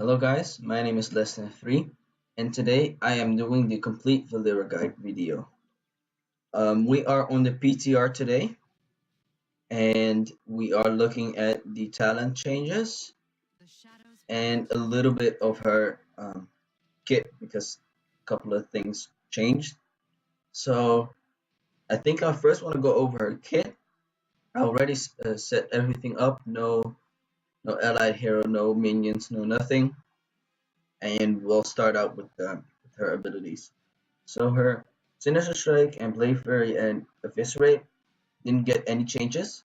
Hello guys, my name is LessThan3 and today I am doing the complete Valeera guide video. We are on the PTR today and we are looking at the talent changes and a little bit of her kit because a couple of things changed. So I think I first want to go over her kit. I already set everything up, no allied hero, no minions, no nothing. And we'll start out with her abilities. So her Sinister Strike and Blade Fury and Eviscerate didn't get any changes,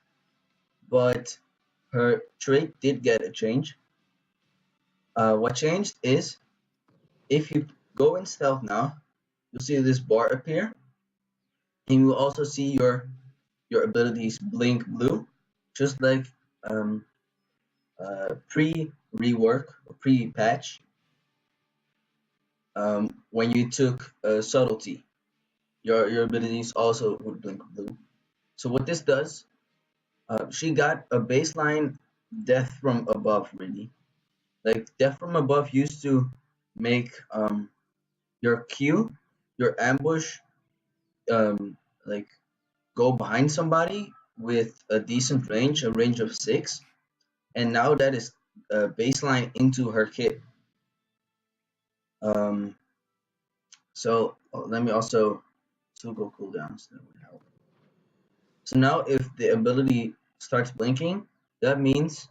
but her trait did get a change. What changed is if you go in stealth now, you'll see this bar appear, and you will also see your abilities blink blue, just like pre-rework or pre-patch when you took subtlety. Your abilities also would blink blue. So what this does, she got a baseline death from above really. Like death from above used to make your Q, your ambush, like go behind somebody with a decent range, a range of 6, and now that is baseline into her kit. So let me also go cooldowns. That would help. So now if the ability starts blinking, that means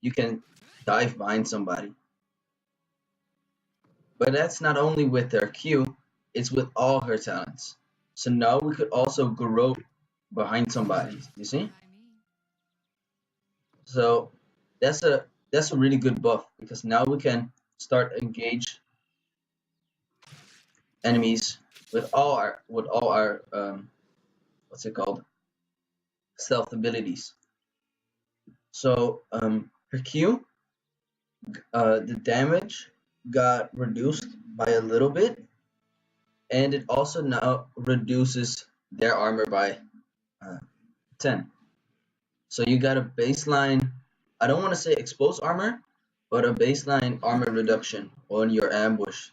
you can dive behind somebody. But that's not only with her Q, it's with all her talents. So now we could also grow behind somebody, you see? So that's a really good buff because now we can start engage enemies with all our what's it called? Stealth abilities. So her Q, the damage got reduced by a little bit, and it also now reduces their armor by 10. So you got a baseline, I don't want to say exposed armor, but a baseline armor reduction on your ambush.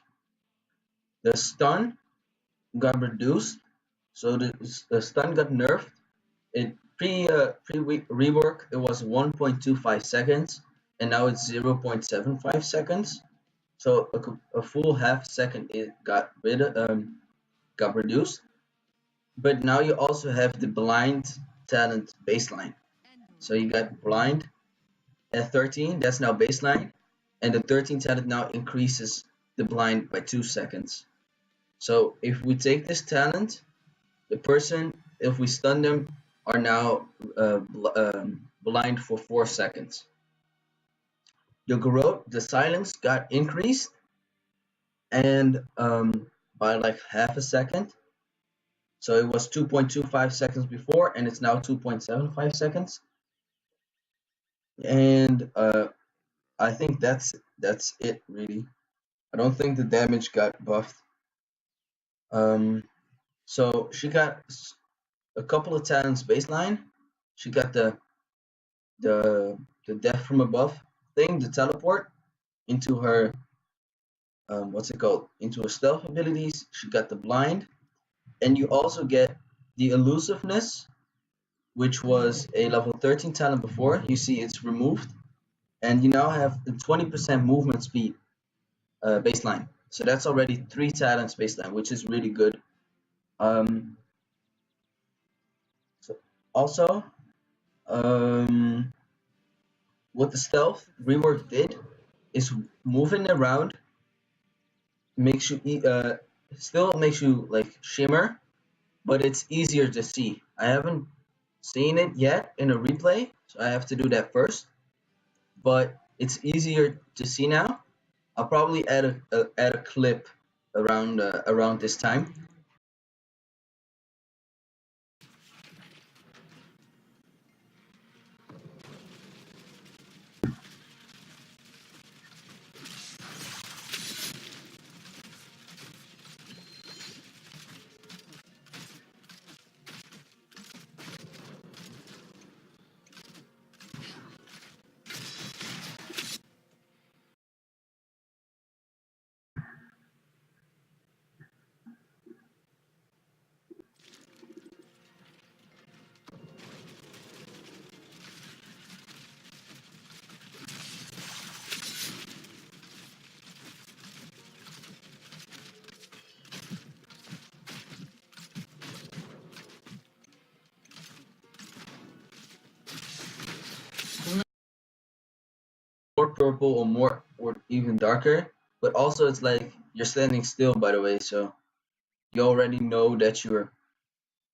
The stun got reduced, so the stun got nerfed. It pre rework it was 1.25 seconds, and now it's 0.75 seconds. So a full half second it got reduced. But now you also have the blind talent baseline. So you got blind at 13, that's now baseline, and the 13 talent now increases the blind by 2 seconds. So if we take this talent, the person, if we stun them, are now blind for 4 seconds. The growth, the silence got increased, and by like half a second. So it was 2.25 seconds before, and it's now 2.75 seconds. And I think that's it really. I don't think the damage got buffed. So she got a couple of talents baseline. She got the death from above thing, the teleport into her what's it called? Into her stealth abilities. She got the blind, and you also get the elusiveness, which was a level 13 talent before. You see it's removed, and you now have the 20% movement speed baseline. So that's already 3 talents baseline, which is really good. So also, what the stealth rework did is moving around makes you still makes you like shimmer, but it's easier to see. I haven't seen it yet in a replay, so I have to do that first. But it's easier to see now. I'll probably add a clip around this time. purple or more or even darker. But also it's like you're standing still, by the way, so you already know that you're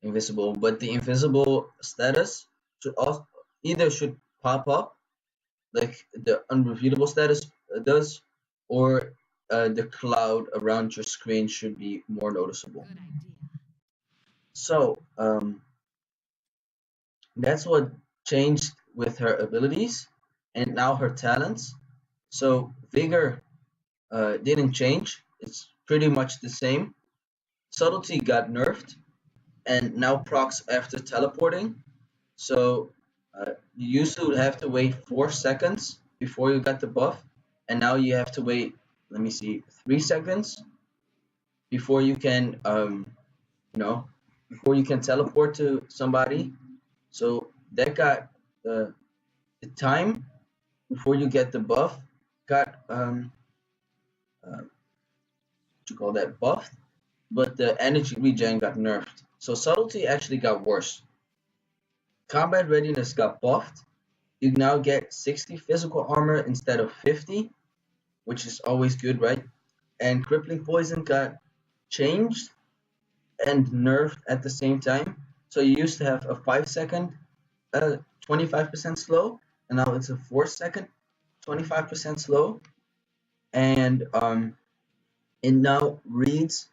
invisible. But the invisible status should also either should pop up like the unrevealable status does, or the cloud around your screen should be more noticeable. So that's what changed with her abilities and now her talents. So Vigor didn't change. It's pretty much the same. Subtlety got nerfed and now procs after teleporting. So you used to have to wait 4 seconds before you got the buff, and now you have to wait, let me see, 3 seconds before you can, you know, before you can teleport to somebody. So that got the time before you get the buff got what you call that buffed, but the energy regen got nerfed. So subtlety actually got worse. Combat readiness got buffed. You now get 60 physical armor instead of 50, which is always good, right? And crippling poison got changed and nerfed at the same time. So you used to have a 5 second 25% slow, and now it's a 4 second 25% slow. And it now reads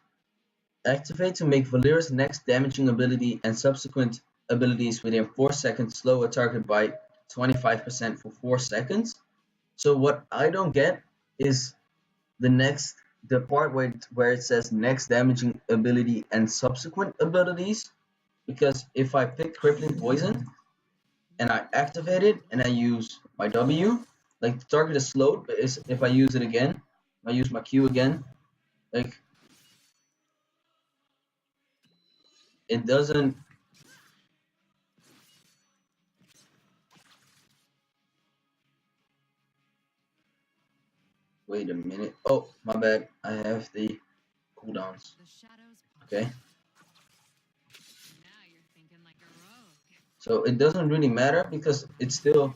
activate to make Valeera's next damaging ability and subsequent abilities within 4 seconds slow a target by 25% for 4 seconds. So what I don't get is the part where it says next damaging ability and subsequent abilities, because if I pick crippling poison and I activate it and I use my W, like the target is slowed, but if I use it again, I use my Q again, like it doesn't. Wait a minute. Oh, my bad. I have the cooldowns. Okay. So it doesn't really matter because it's still.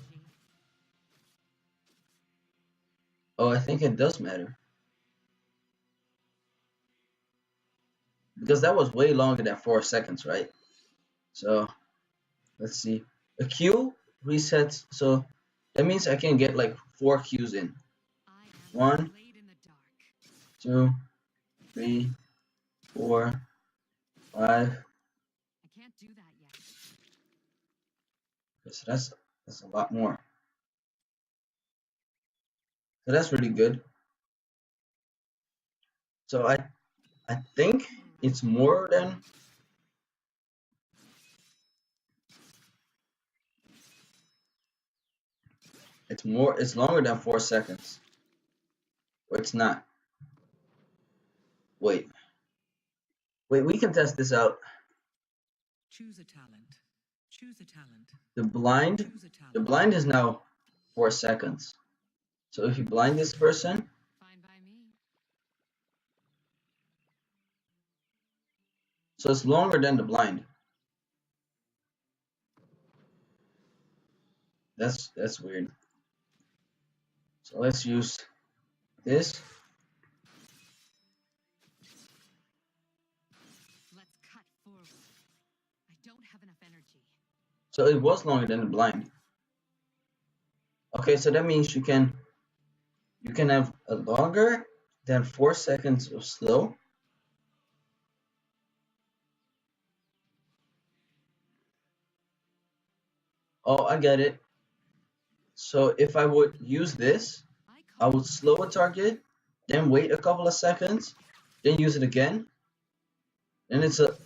Oh, I think it does matter. Because that was way longer than 4 seconds, right? So let's see. A Q resets. So that means I can get like 4 Qs in. 1, 2, 3, 4, 5. Okay, so that's a lot more. So that's really good. So I think it's more than. It's longer than 4 seconds. Or it's not. Wait. Wait, we can test this out. Choose a talent. Choose a talent. The blind is now 4 seconds. So if you blind this person, Fine by me. so it's longer than the blind. That's weird. So let's use this. Let's cut forward. I don't have enough energy. So it was longer than the blind. Okay, so that means you can have a longer than 4 seconds of slow. Oh, I get it. So if I would use this, I would slow a target, then wait a couple of seconds, then use it again. And it's a.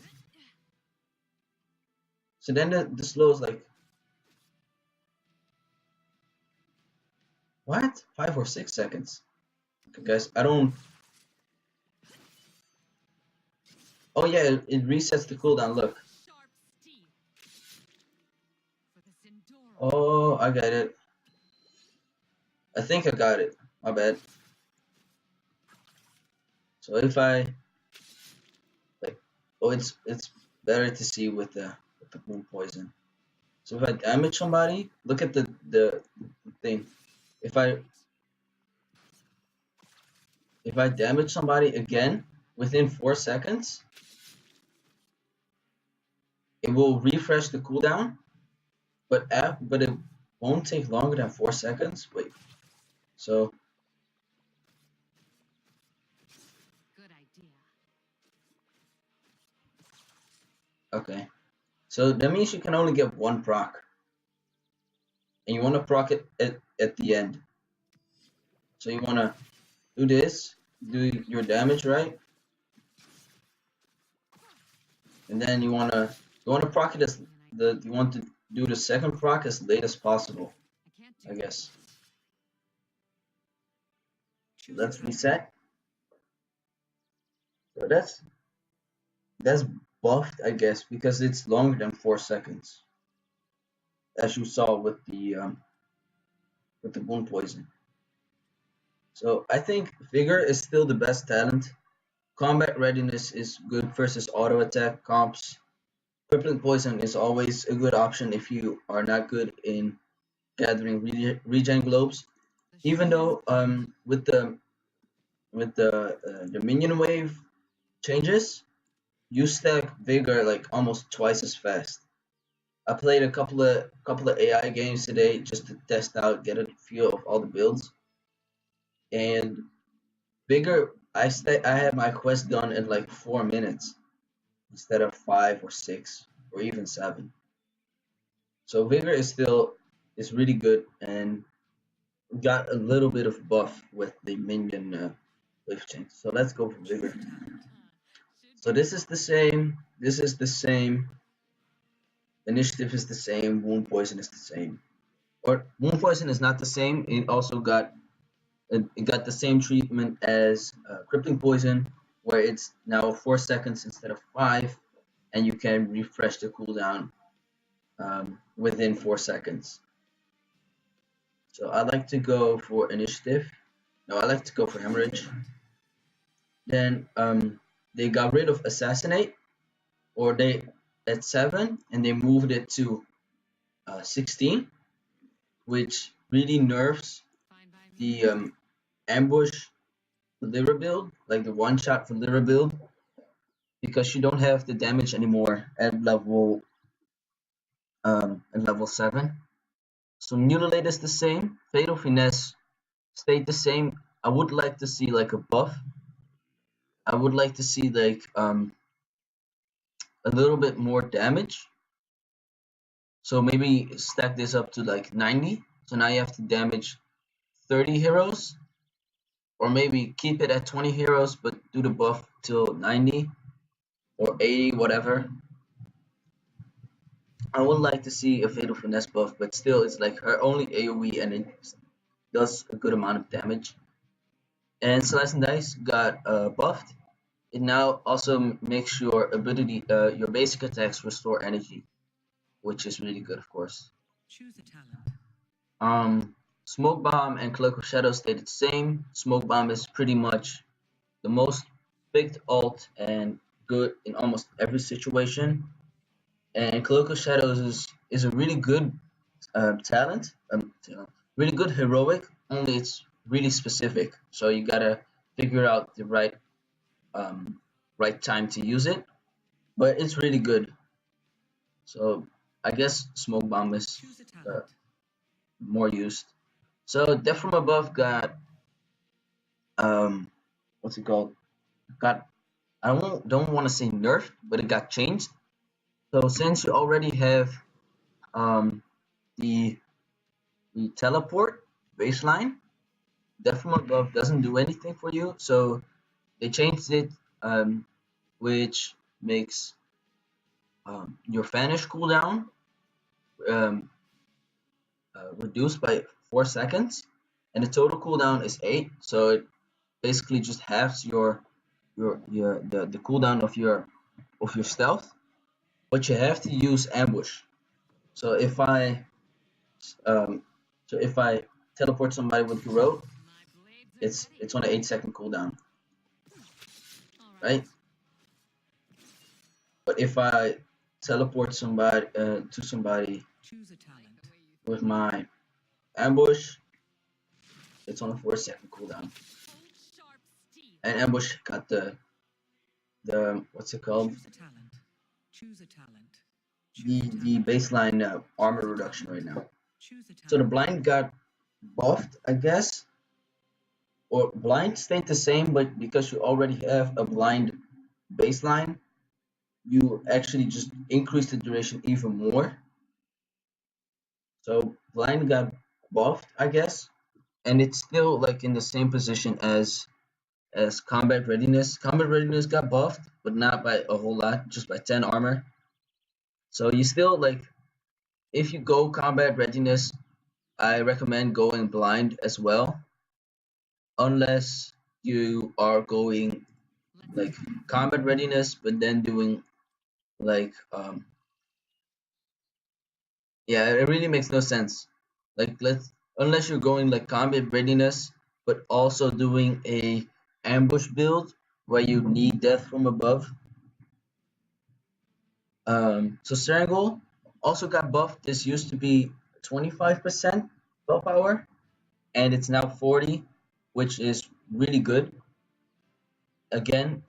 So then the slow is like. What? 5 or 6 seconds. Okay, guys, I don't. Oh, yeah, it resets the cooldown. Look. Oh, I got it. I think I got it. My bad. So if I like, oh, it's better to see with the moon poison. So if I damage somebody, look at the thing. If I if I damage somebody again within 4 seconds, it will refresh the cooldown, but it won't take longer than 4 seconds. Wait, so Good idea. okay, so that means you can only get one proc, and you want to proc it at the end. So you want to do this, do your damage right, and then you want to proc it as you want to do the second proc as late as possible, I can't I do guess. So Choose a let's talent. reset. So that's buffed, I guess, because it's longer than 4 seconds, as you saw with the wound poison. So I think Vigor is still the best talent. Combat readiness is good versus auto attack comps. Crippling poison is always a good option if you are not good in gathering regen globes. the Even show. though with the minion wave changes, you stack Vigor like almost twice as fast. I played a couple of AI games today just to test out, get a feel of all the builds, and Vigor. I had my quest done in like 4 minutes instead of 5 or 6 or even 7. So Vigor is really good and got a little bit of buff with the minion wave change. So let's go for Choose a Vigor. talent. Should So do. this is the same. This is the same. Initiative is the same. Wound poison is the same. Or wound poison is not the same. It got the same treatment as crippling poison, where it's now 4 seconds instead of 5, and you can refresh the cooldown within 4 seconds. So I like to go for initiative. No, I like to go for Choose a hemorrhage. talent. Then they got rid of assassinate, or they at 7, and they moved it to 16, which really nerfs Fine by me. the ambush Valeera build, like the one shot Valeera build, because you don't have the damage anymore at level 7. So mutilate is the same. Fatal finesse stayed the same. I would like to see like a buff. I would like to see like a little bit more damage. So maybe stack this up to like 90. So now you have to damage 30 heroes, or maybe keep it at 20 heroes but do the buff till 90 or 80, whatever. I would like to see a Fatal Finesse buff, but still, it's like her only AoE and it does a good amount of damage. And Slice and Dice got buffed. It now also makes your your basic attacks restore energy, which is really good, of course. Choose a talent. Smoke Bomb and Cloak of Shadows stayed the same. Smoke Bomb is pretty much the most picked ult and good in almost every situation. And Cloak of Shadows is a really good talent, really good heroic. Only it's really specific, so you gotta figure out the um, right time to use it. But it's really good. So I guess Smoke Bomb is Choose a uh, talent. more used. So Death from Above got um, what's it called? Got don't want to say nerfed, but it got changed. So since you already have um, the teleport baseline, Death from Above doesn't do anything for you. So they changed it, um, which makes your vanish cooldown um, reduced by 4 seconds, and the total cooldown is 8. So it basically just halves the cooldown of your stealth. But you have to use ambush. So um, if I teleport somebody with Garrote, My blades are it's ready. on an 8 second cooldown, All right? right. But if I teleport somebody to somebody Choose a Like talent. the way you with threw that. my ambush, it's on a 4 second cooldown. Cold, sharp and Ambush got the what's it called? Choose a talent. Choose a talent. The Choose a the talent. baseline armor Choose a reduction right talent. now. Choose a So the talent. blind got buffed, I guess, or blind stayed the same, but because you already have a blind baseline, you actually just increase the duration even more. So blind got buffed, I guess, and it's still like in the same position as combat readiness. Combat readiness got buffed, but not by a whole lot, just by 10 armor. So you still like if you go combat readiness, I recommend going blind as well, unless you are going Let's like talk. combat readiness, but then doing like yeah, it really makes no sense. Like let's unless you're going like combat readiness, but also doing a ambush build where you need death from above. So Strangle also got buffed. This used to be 25% spell power, and it's now 40, which is really good. Again,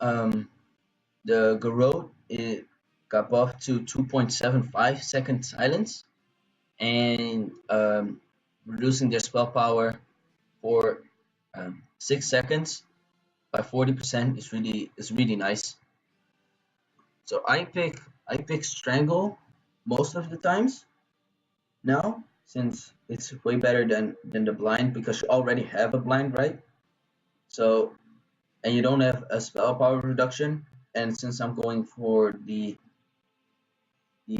the Garrote it got buffed to 2.75 second silence, and reducing their spell power for 6 seconds by 40% is really nice. So I pick Strangle most of the times now, since it's way better than the blind because you already have a blind, right? So and you don't have a spell power reduction, and since I'm going for the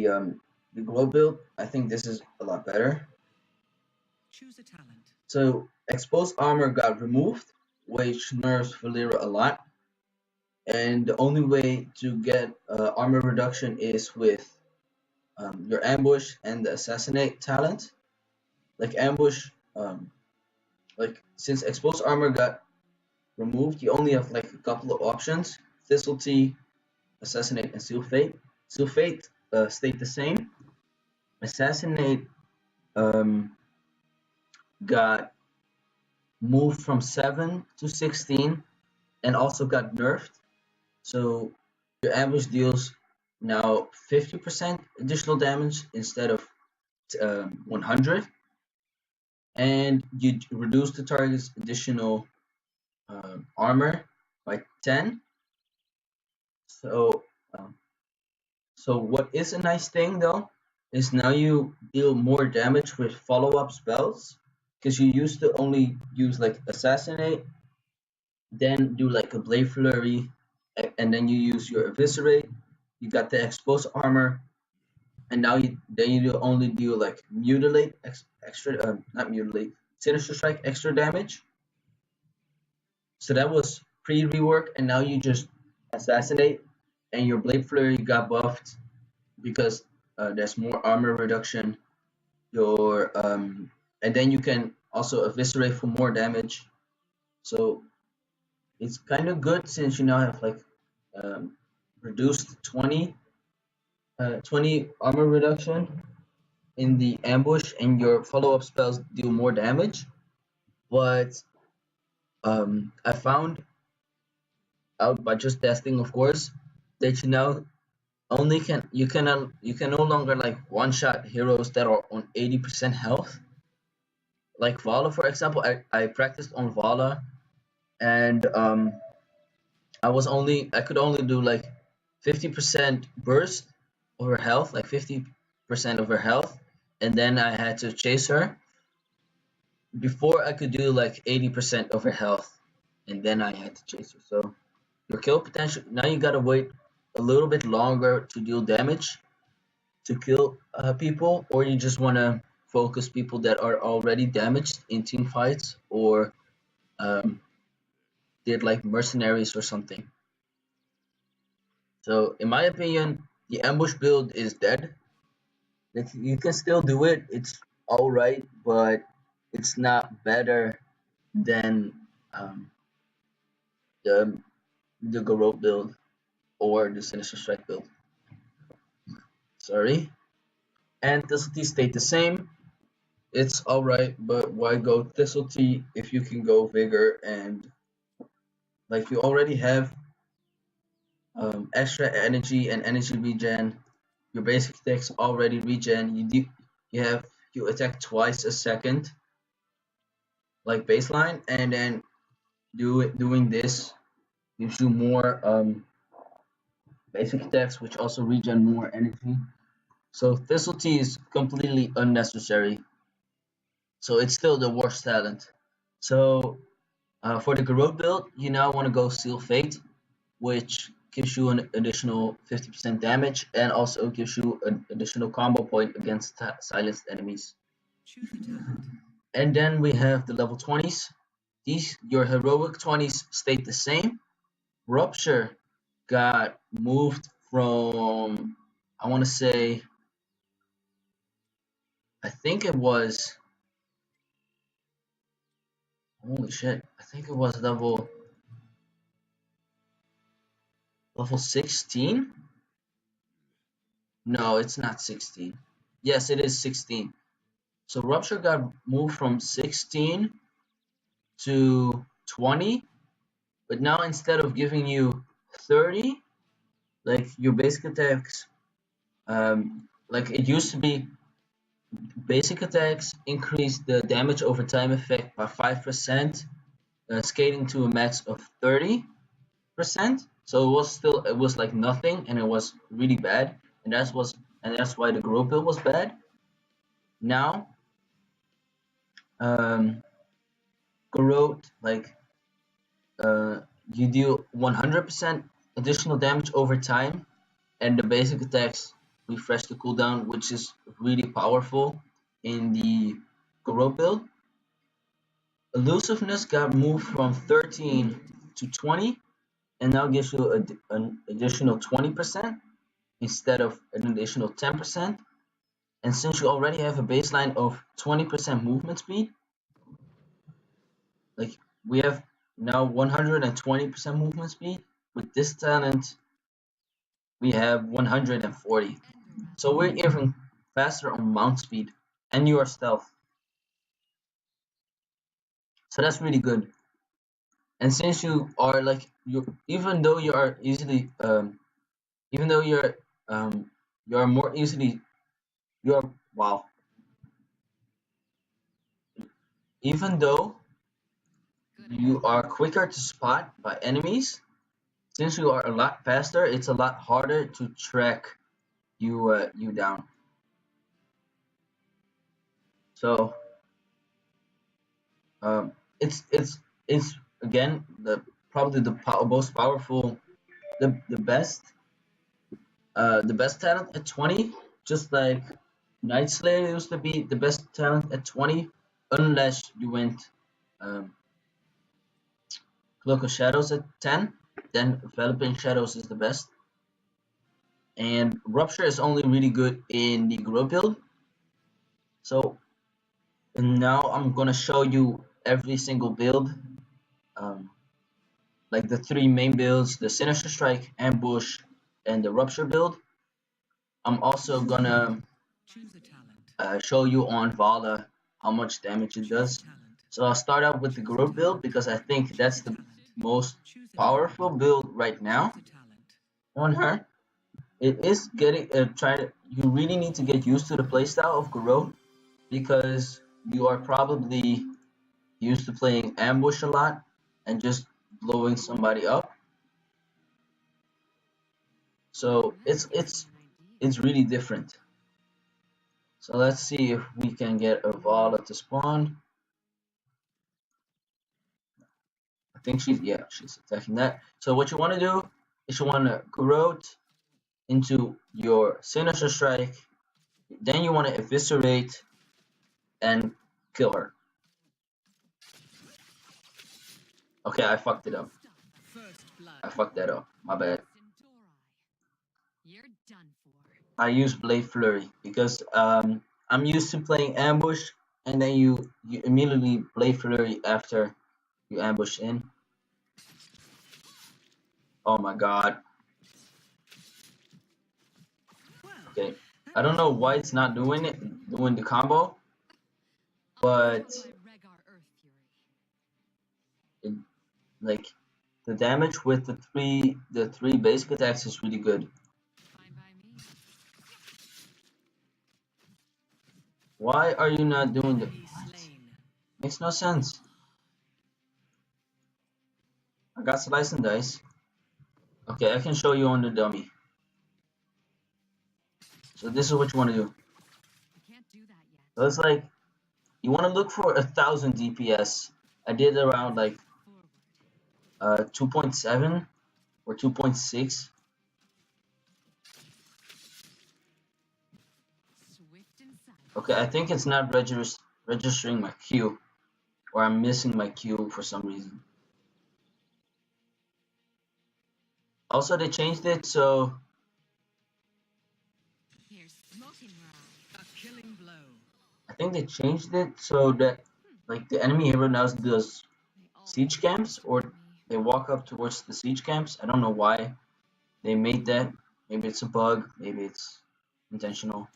um the glow build, I think this is a lot better. Choose a talent. So exposed armor got removed, which nerfs Valeera a lot, and the only way to get armor reduction is with your ambush and the assassinate talent. Like ambush, like since exposed armor got removed, you only have like a couple of options: Thistle Tea, Assassinate, and Seal Fate. Seal Fate stayed the same. Assassinate got moved from 7 to 16 and also got nerfed. So your ambush deals now 50% additional damage instead of 100, and you reduce the target's additional armor by 10. So, um, so what is a nice thing though is now you deal more damage with follow-up spells because you used to only use like assassinate, then do like a blade flurry, and then you use your eviscerate. You got the exposed armor, and now you only do like mutilate extra not mutilate sinister strike extra damage. So that was pre-rework, and now you just assassinate, and your blade flurry got buffed because there's more armor reduction. Your and then you can also eviscerate for more damage. So it's kind of good since you now have like um, reduced 20 armor reduction in the ambush, and your follow-up spells deal more damage. But I found out by just testing, of course, that you now only can no longer like one-shot heroes that are on 80% health. Like Vala, for example, I practiced on Vala, and I could only do like 50% burst of her health, like 50% of her health, and then I had to chase her. Before I could do like 80% of her health, and then I had to chase her. So your kill potential now you gotta wait a little bit longer to deal damage to kill people, or you just wanna focus people that are already damaged in team fights or um, did like mercenaries or something. So in my opinion, the ambush build is dead. Like, you can still do it. It's all right, but it's not better than the the Garrote build or the Sinister Strike build. Sorry. And Thistletea stayed the same. It's all right, but why go Thistletea if you can go Vigor and like you already have extra energy and energy regen. Your basic attacks already regen. You attack twice a second, like baseline, and then doing this gives you more basic attacks, which also regen more energy. So Thistle Tea is completely unnecessary. So it's still the worst talent. So for the Garrote build, you now want to go Seal Fate, which gives you an additional 50% damage and also gives you an additional combo point against silenced enemies. Choose a talent. And then we have the level 20s. Your heroic 20s stayed the same. Rupture got moved from, I want to say, I think it was, holy shit, I think it was level 16? No, it's not 16. Yes, it is 16. So Rupture got moved from 16 to 20, but now instead of giving you 30, like your basic attacks, like it used to be, basic attacks increase the damage over time effect by 5%, scaling to a max of 30%. So it was like nothing, and it was really bad, and that's why the Grow build was bad. Now, Garrote, like you deal 100% additional damage over time, and the basic attacks refresh the cooldown, which is really powerful in the Garrote build. Elusiveness got moved from 13 to 20, and now gives you an additional 20% instead of an additional 10%. And since you already have a baseline of 20% movement speed, like we have now 120% movement speed. With this talent, we have 140. So we're even faster on mount speed, and you are stealth. So that's really good. And since you are like even though you are easily, even though you're more easily, you're wow. Even though you are quicker to spot by enemies, since you are a lot faster, it's a lot harder to track you down. So it's again probably most powerful, the best talent at 20, just like Night Slayer used to be the best talent at 20, unless you went um, Cloak of Shadows at 10, then Enveloping Shadows is the best. And Rupture is only really good in the Grow build. So now I'm gonna show you every single build, um, like the three main builds: the Sinister Strike, Ambush, and the Rupture build. I'm also gonna Choose a talent. show you on Vala how much damage it does. So I'll start out with the Grow build because I think that's the most powerful build right now on her. It is getting you really need to get used to the playstyle of Garrote because you are probably used to playing ambush a lot and just blowing somebody up. So it's really different. So let's see if we can get a Vala to spawn. I think she's attacking that. So what you want to do is you want to Garrote into your Sinister Strike. Then you want to eviscerate and kill her. Okay, I fucked it up. I fucked that up. My bad. You're done for. I use Blade Flurry because I'm used to playing ambush, and then you immediately Blade Flurry after you ambush in. Oh my god. Okay. I don't know why it's not doing the combo, but it, like The damage with the three basic attacks is really good. Fine by me. Why are you not doing the Enemy what? slain. Makes no sense. I got slice and dice. Okay, I can show you on the dummy. So this is what you want to do. I can't do that yet. So it's like you want to look for 1,000 DPS. I did around like Forward. 2.7 or 2.6. Swift and silent. Okay, I think it's not registering my Q, or I'm missing my Q for some reason. Also, they changed it so Here's smoking mirage. A killing blow. I think they changed it so that like the enemy hero now does They all siege camps, or me. they walk up towards the siege camps. I don't know why they made that. Maybe it's a bug, maybe it's intentional.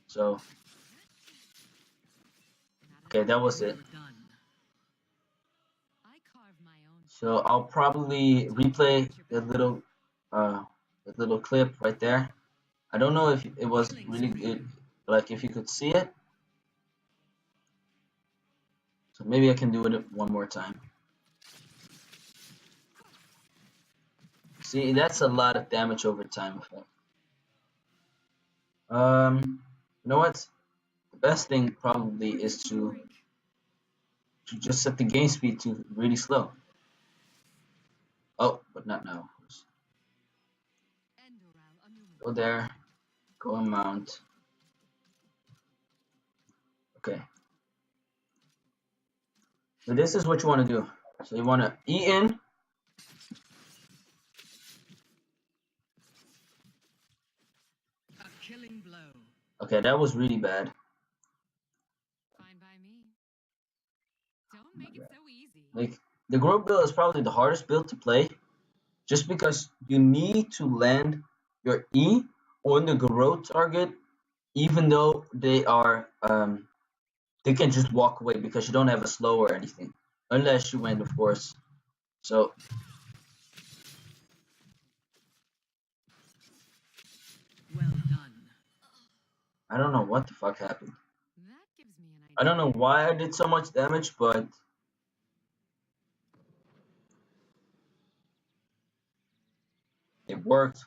So Not okay, that enough. was Well it. done. I carve my own. So I'll probably replay uh the little clip right there. I don't know if it was Killing really spree. good, like if you could see it. So maybe I can do it one more time. See, that's a lot of damage over time effect. You know what? The best thing probably is to just set the game speed to really slow. Oh, but not now, of course. Go there, go and mount. Okay. So this is what you want to do. So you want to E in. A killing blow. Okay, that was really bad. Fine by me. Don't make it so easy. Like the growth build is probably the hardest build to play, just because you need to land your E on the growth target, even though they can just walk away because you don't have a slow or anything, unless you win, of course. So Well done. I don't know what the fuck happened. That gives me an I idea. don't know why I did so much damage, but it worked.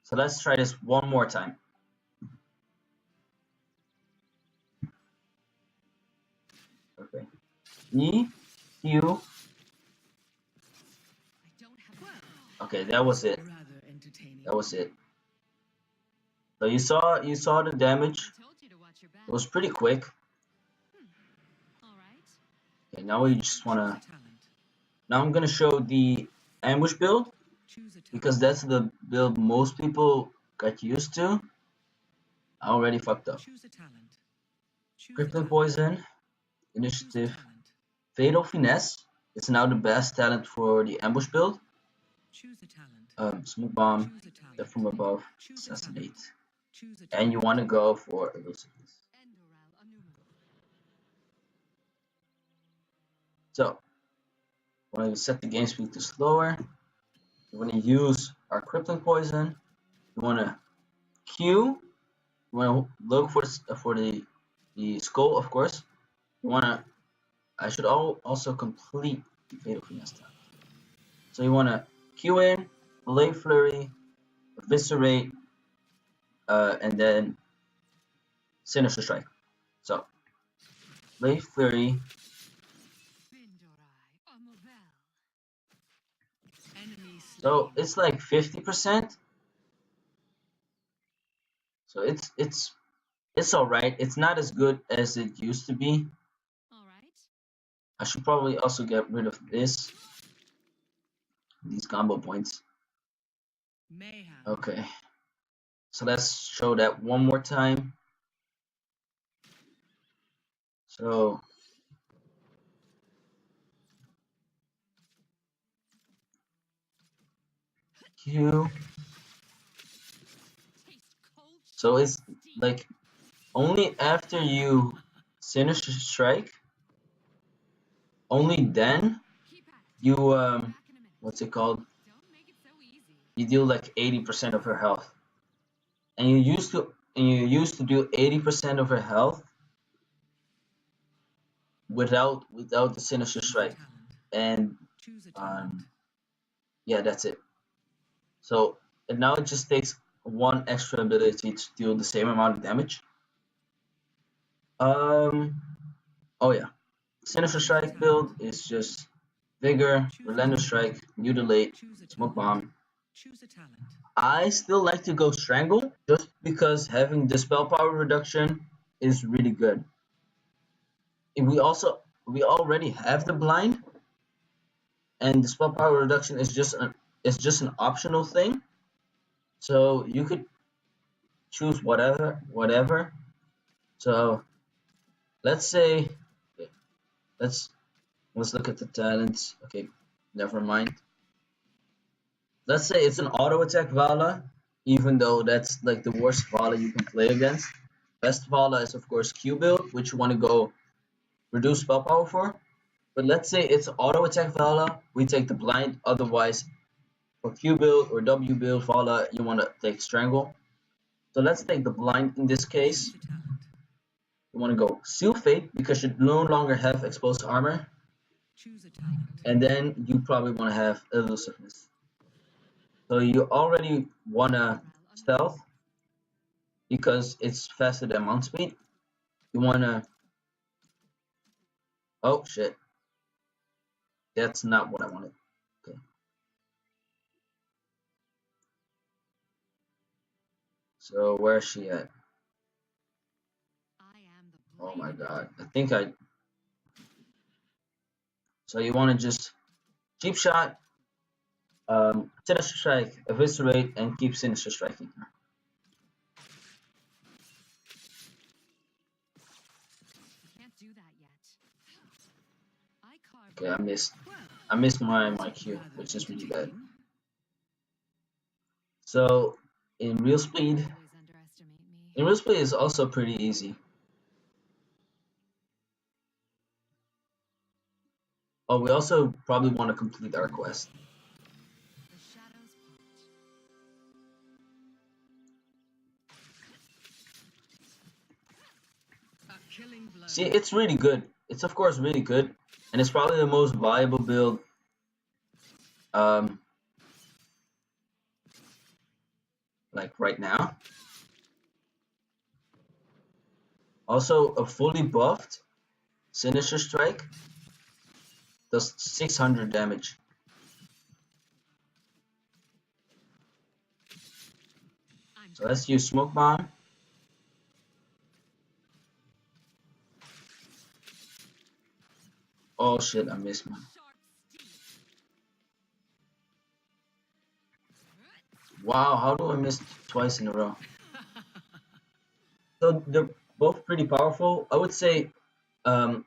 So let's try this one more time. Okay. E, Q. I don't have. Well, Okay, that was it. rather entertaining. That was it. So you saw the damage. I told you to watch your back. It was pretty quick. All right. Okay, now we just Choose wanna. a talent. Now I'm gonna show the ambush build Choose a talent. because that's the build most people got used to. I already fucked up. Choose a talent. Choose a Crippling talent. Poison, Choose a Initiative, talent. Fatal Finesse. It's now the best talent for the ambush build. Choose a talent. Smoke Bomb, Choose a talent. Death from Above, Choose a talent. Assassinate. Choose a talent. And you want to go for Elusiveness. So, when you set the game speed to slower, you want to use our Crippling Poison. You want to Q. You want to look for the skull, of course. You want to. I should also complete the Fatal Finesse time. So you want to Q in, Blade Flurry, Eviscerate, and then Sinister Strike. So, Blade Flurry. Enemy slain. So it's like 50%. So it's alright. It's not as good as it used to be. All right. I should probably also get rid of these combo points. Mayhem. Okay. So let's show that one more time. So Q. So it's like only after you Sinister Strike, only then Keep at it. you Back in a minute. what's it called? Don't make it so easy. You deal like 80% of her health, and you used to do 80% of her health without the sinister Choose a strike, talent. and Choose a talent. yeah, that's it. So and now it just takes one extra ability to deal the same amount of damage. Oh yeah, sinister Choose a strike build talent. is just vigor, Choose a relentless talent. strike, mutilate, Choose a smoke talent. bomb. Choose a talent. I still like to go strangle just because having the spell power reduction is really good. And we already have the blind, and the spell power reduction is just an optional thing. So you could choose whatever. So let's say let's let's look at the talents. Okay, never mind. Let's say it's an auto attack Vala, even though that's like the worst Vala you can play against. Best Vala is of course Q build, which you want to go reduce spell power for. But let's say it's auto attack Vala, we take the blind. Otherwise, for Q build or W build Vala, you want to take strangle. So let's take the blind in this case. Choose a talent. You want to go Seal Fate because you no longer have exposed armor, Choose a talent. and then you probably want to have elusiveness. So you already want to stealth because it's faster than mount speed. You want to. Oh shit, that's not what I wanted. Okay. So where's she at? I am the Oh my blade in god. the I think I. So you want to just cheap shot, sinister strike, eviscerate, and keep sinister striking her. Can't do that yet. I carved Okay, I missed. Well, I missed that my wasn't Q, rather which is really bad. entertaining. So in real speed, always underestimate me. is also pretty easy. Oh, we also probably want to complete our quest. The shadows part. A killing blow. See, it's really good. It's of course really good, and it's probably the most viable build. Like right now. Also, a fully buffed Sinister Strike does 600 damage. I'm So let's use Smoke Bomb. Oh shit, I missed one. sharp steel. Wow, how do I miss twice in a row? So they're both pretty powerful. I would say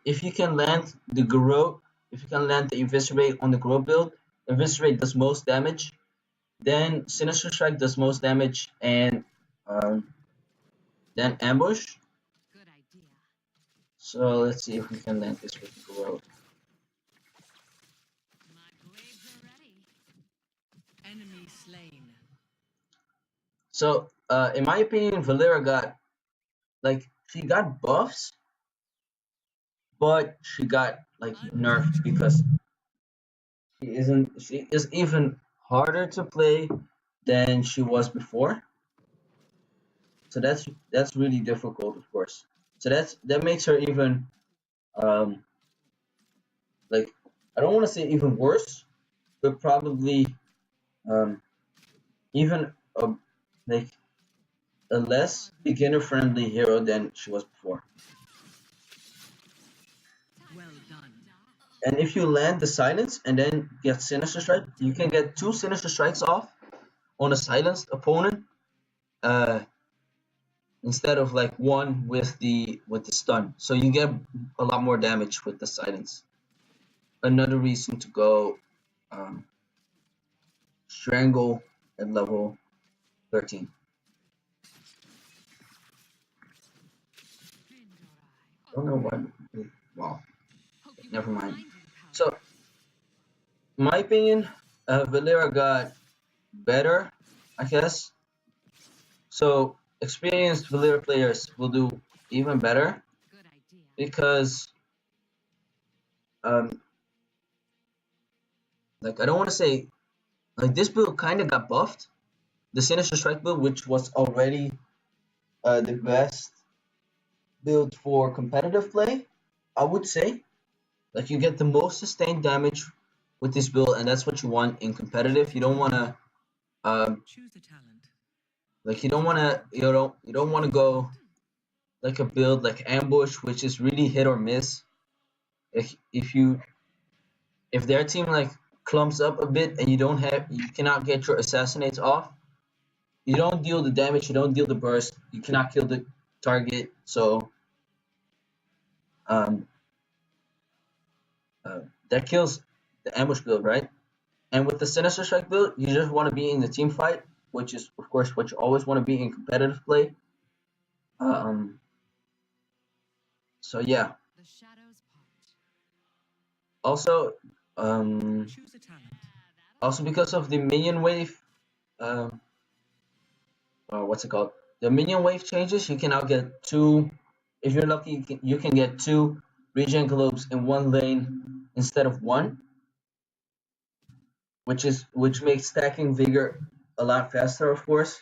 if you can land the Garrote, if you can land the Eviscerate on the Garrote build, Eviscerate does most damage. Then Sinister Strike does most damage, and then Ambush. Good idea. So let's see if we can land this with the Garrote. My blades are ready. Enemy slain. So in my opinion, Valeera got like she got buffs, but she got like nerfed because she is even harder to play than she was before. So that's really difficult, of course. So that makes her even um like I don't want to say even worse, but probably um even like a less beginner friendly hero than she was before. Well done. And if you land the silence and then get Sinister Strike, you can get 2 Sinister Strikes off on a silenced opponent, uh, instead of like one with the stun. So you get a lot more damage with the silence. Another reason to go um, Strangle at level 13. I don't know why. Wow. Hope you Never won't mind. find your So, in my opinion, Valeera got better, I guess. So, experienced Valeera players will do even better Good idea. because, um, like, I don't want to say, like, this build kind of got buffed. The Sinister Strike build, which was already the best build for competitive play, I would say. Like, you get the most sustained damage with this build, and that's what you want in competitive. You don't want to, Choose a talent. like, you don't want to go like a build like ambush, which is really hit or miss. If their team like clumps up a bit and you cannot get your assassinates off, you don't deal the damage, you don't deal the burst, you cannot kill the target. So um, that kills the ambush build, right? And with the Sinister Strike build, you just want to be in the team fight, which is of course what you always want to be in competitive play. Um, so yeah. The shadows part. Also, um, Choose a talent. also because of the minion wave, um, what's it called? The minion wave changes. You can now get two. If you're lucky, you can get two regen globes in one lane instead of one, which makes stacking vigor a lot faster, of course.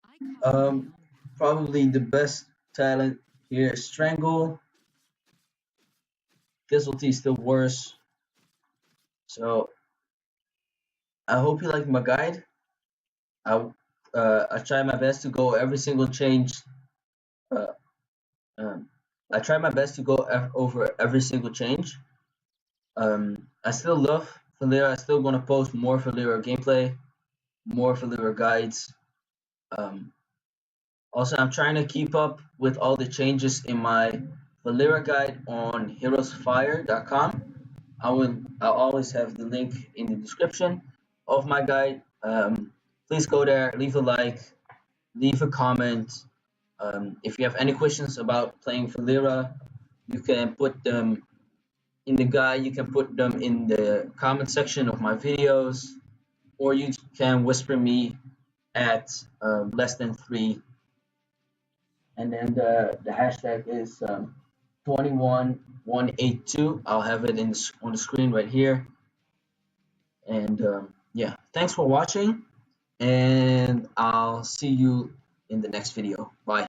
I caught Um, Probably the best talent here is Strangle. Casualty is still worse. So I hope you like my guide. I I try my best to go every single change. Uh, um, I try my best to go over every single change. I still love Valeera. I still gonna post more Valeera gameplay, more Valeera guides. Um, Also, I'm trying to keep up with all the changes in my Valeera guide on HeroesFire.com. I'll always have the link in the description of my guide. Please go there, leave a like, leave a comment. If you have any questions about playing Valeera, you can put them in the guide. You can put them in the comment section of my videos, or you can whisper me at LessThan3, and then the hashtag is 21182. I'll have it on the screen right here. And yeah, thanks for watching, and I'll see you in the next video. Bye.